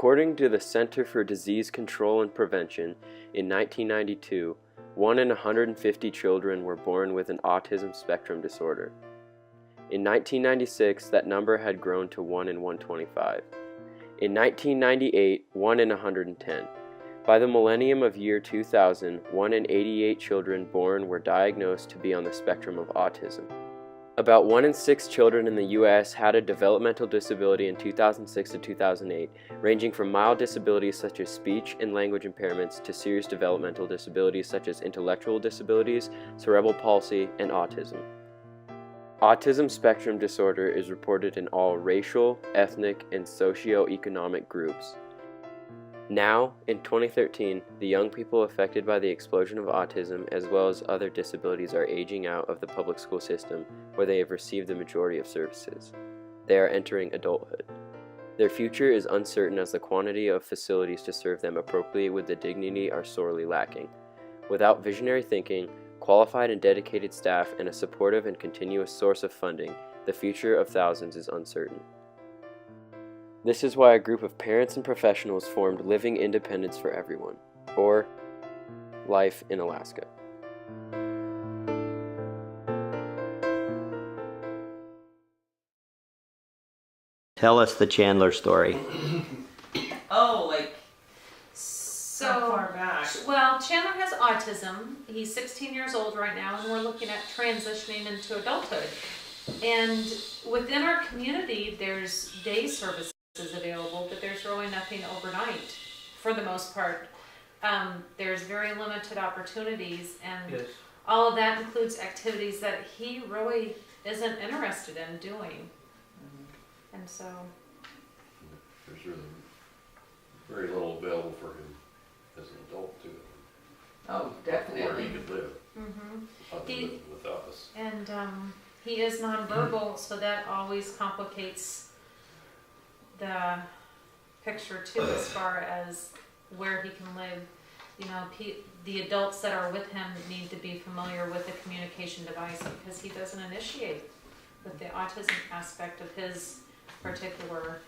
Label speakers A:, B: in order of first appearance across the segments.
A: According to the Center for Disease Control and Prevention, in 1992, 1 in 150 children were born with an autism spectrum disorder. In 1996, that number had grown to 1 in 125. In 1998, 1 in 110. By the millennium of year 2000, 1 in 88 children born were diagnosed to be on the spectrum of autism. About 1 in 6 children in the U.S. had a developmental disability in 2006 to 2008, ranging from mild disabilities such as speech and language impairments to serious developmental disabilities such as intellectual disabilities, cerebral palsy, and autism. Autism spectrum disorder is reported in all racial, ethnic, and socio-economic groups. Now, in 2013, the young people affected by the explosion of autism as well as other disabilities are aging out of the public school system where they have received the majority of services. They are entering adulthood. Their future is uncertain as the quantity of facilities to serve them appropriately with the dignity are sorely lacking. Without visionary thinking, qualified and dedicated staff, and a supportive and continuous source of funding, the future of thousands is uncertain. This is why a group of parents and professionals formed Living Independence for Everyone, or Life in Alaska.
B: Tell us the Chandler story.
C: So far back. Well, Chandler has autism. He's 16 years old right now, and we're looking at transitioning into adulthood. And within our community, there's day services available, but there's really nothing overnight for the most part. There's very limited opportunities, and yes, all of that includes activities that he really isn't interested in doing. Mm-hmm. And so
D: there's really very little available for him as an adult too.
E: Oh, definitely.
D: Where he could live.
C: Mm-hmm.
D: Without us.
C: And he is nonverbal, so that always complicates the picture too, as far as where he can live. You know, the adults that are with him need to be familiar with the communication device because he doesn't initiate with the autism aspect of his particular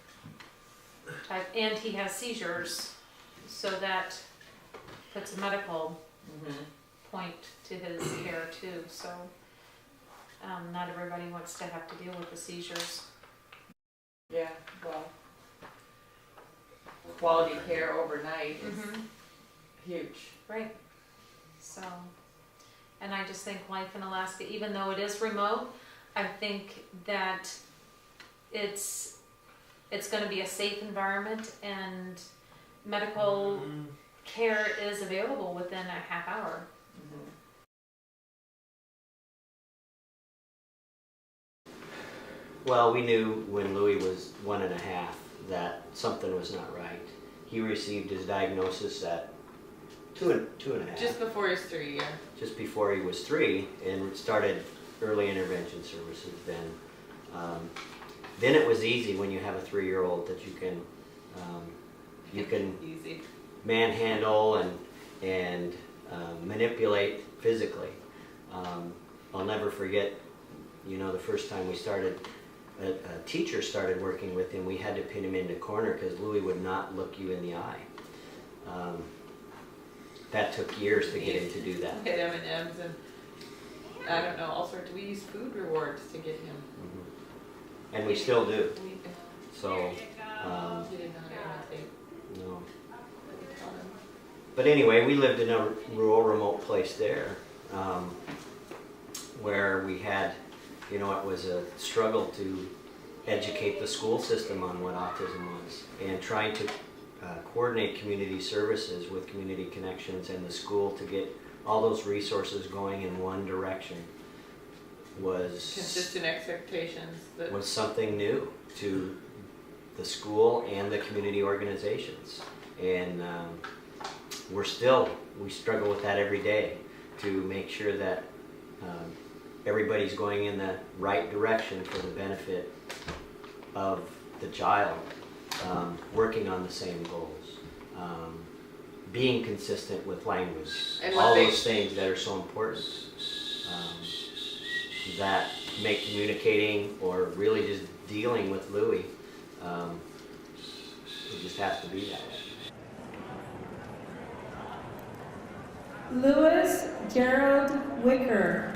C: type, and he has seizures, so that puts a medical point to his care too. So not everybody wants to have to deal with the seizures.
E: Yeah, well, quality care overnight is huge.
C: Right. So, and I just think Life in Alaska, even though it is remote, I think that it's going to be a safe environment, and medical care is available within a half hour.
B: Well, we knew when Louis was 1.5 that something was not right. He received his diagnosis at 2.5.
E: Just before he was 3, yeah.
B: Just before he was 3, and started early intervention services then. Then it was easy when you have a 3-year-old that you can
E: easy
B: manhandle and manipulate physically. I'll never forget, the first time we started. A teacher started working with him. We had to pin him into a corner because Louis would not look you in the eye. That took years to get him to do that.
E: Hit M&Ms and I don't know, all sorts. We use food rewards to get him.
B: And we still do. So,
E: he didn't know anything.
B: No. But anyway, we lived in a rural, remote place there, where we had, it was a struggle to educate the school system on what autism was, and trying to coordinate community services with Community Connections and the school to get all those resources going in one direction was
E: consistent expectations.
B: Was something new to the school and the community organizations, and we struggle with that every day to make sure that everybody's going in the right direction for the benefit of the child, working on the same goals, being consistent with language, and all those things that are so important, that make communicating or really just dealing with Louis It just has to be that way.
F: Louis Gerald Wicker.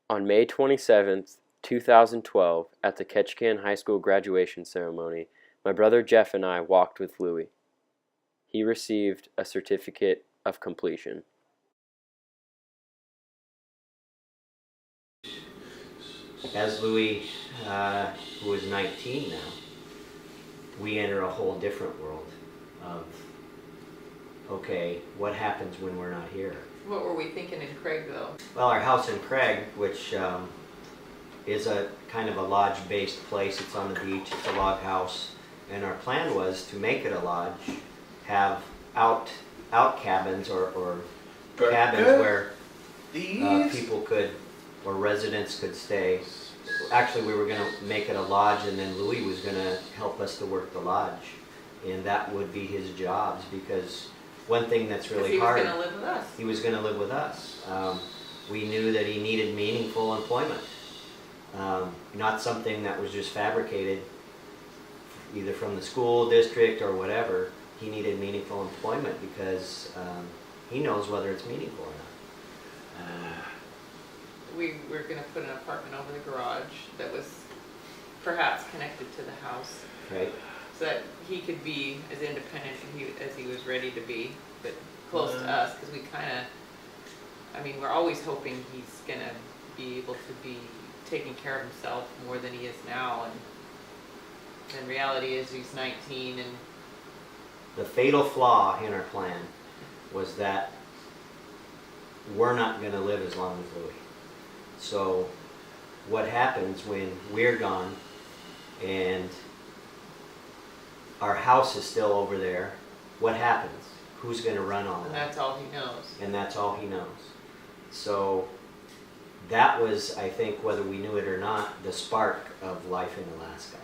A: On May 27th, 2012, at the Ketchikan High School graduation ceremony, my brother Jeff and I walked with Louis. He received a certificate of completion.
B: As Louis, who is 19 now, we enter a whole different world of, okay, what happens when we're not here?
E: What were we thinking in Craig though?
B: Well, our house in Craig, which is a kind of a lodge-based place, it's on the beach, it's a log house, and our plan was to make it a lodge, have out cabins or cabins where people could, or residents could stay. Actually, we were going to make it a lodge, and then Louis was going to help us to work the lodge, and that would be his jobs, because one thing that's really hard.
E: He was going to live with us.
B: He was going to live with us. We knew that he needed meaningful employment, not something that was just fabricated, either from the school district or whatever. He needed meaningful employment because he knows whether it's meaningful or not.
E: We were going to put an apartment over the garage that was perhaps connected to the house,
B: Right?
E: so that he could be as independent as he was ready to be, but close to us, because we kind of, I mean, we're always hoping he's going to be able to be taking care of himself more than he is now, and reality is he's 19, and
B: The fatal flaw in our plan was that we're not going to live as long as Louis. So what happens when we're gone and our house is still over there? What happens? Who's going to run all
E: and
B: that?
E: that's all he knows.
B: And that's all he knows. So that was, I think, whether we knew it or not, the spark of Life in Alaska.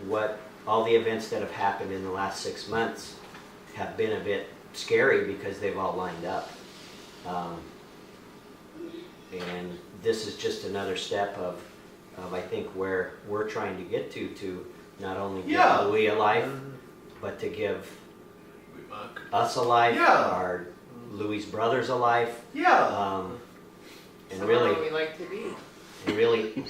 B: What all the events that have happened in the last 6 months have been a bit scary because they've all lined up. And this is just another step of I think where we're trying to get to not only give Louis a life, but to give us a life, our Louis' brothers a life. And
E: Somewhere where we like to be.
B: really,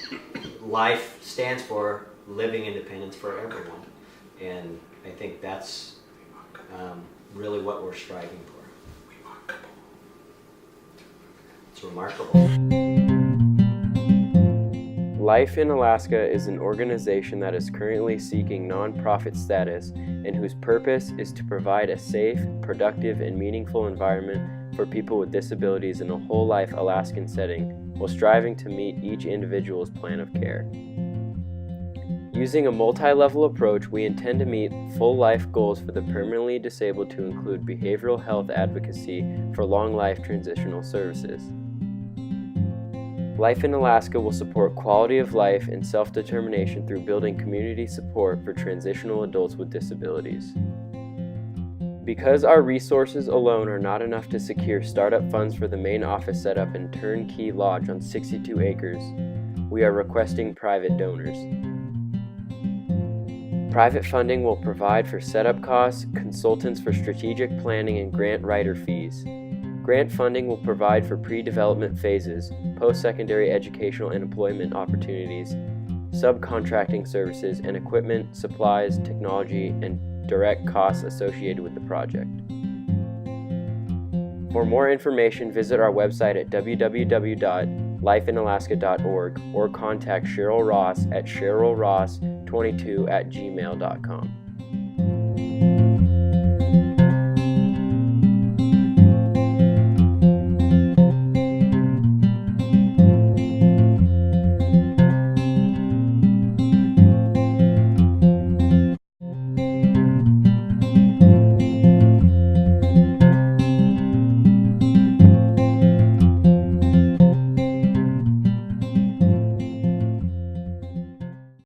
B: life stands for living independence for everyone. And I think that's really what we're striving for. It's remarkable.
A: Life in Alaska is an organization that is currently seeking nonprofit status and whose purpose is to provide a safe, productive, and meaningful environment for people with disabilities in a whole life Alaskan setting while striving to meet each individual's plan of care. Using a multi-level approach, we intend to meet full life goals for the permanently disabled to include behavioral health advocacy for long life transitional services. Life in Alaska will support quality of life and self-determination through building community support for transitional adults with disabilities. Because our resources alone are not enough to secure startup funds for the main office setup and turnkey lodge on 62 acres, we are requesting private donors. Private funding will provide for setup costs, consultants for strategic planning, and grant writer fees. Grant funding will provide for pre-development phases, post-secondary educational and employment opportunities, subcontracting services, and equipment, supplies, technology, and direct costs associated with the project. For more information, visit our website at www.lifeinalaska.org or contact Cheryl Ross at cherylross22@gmail.com.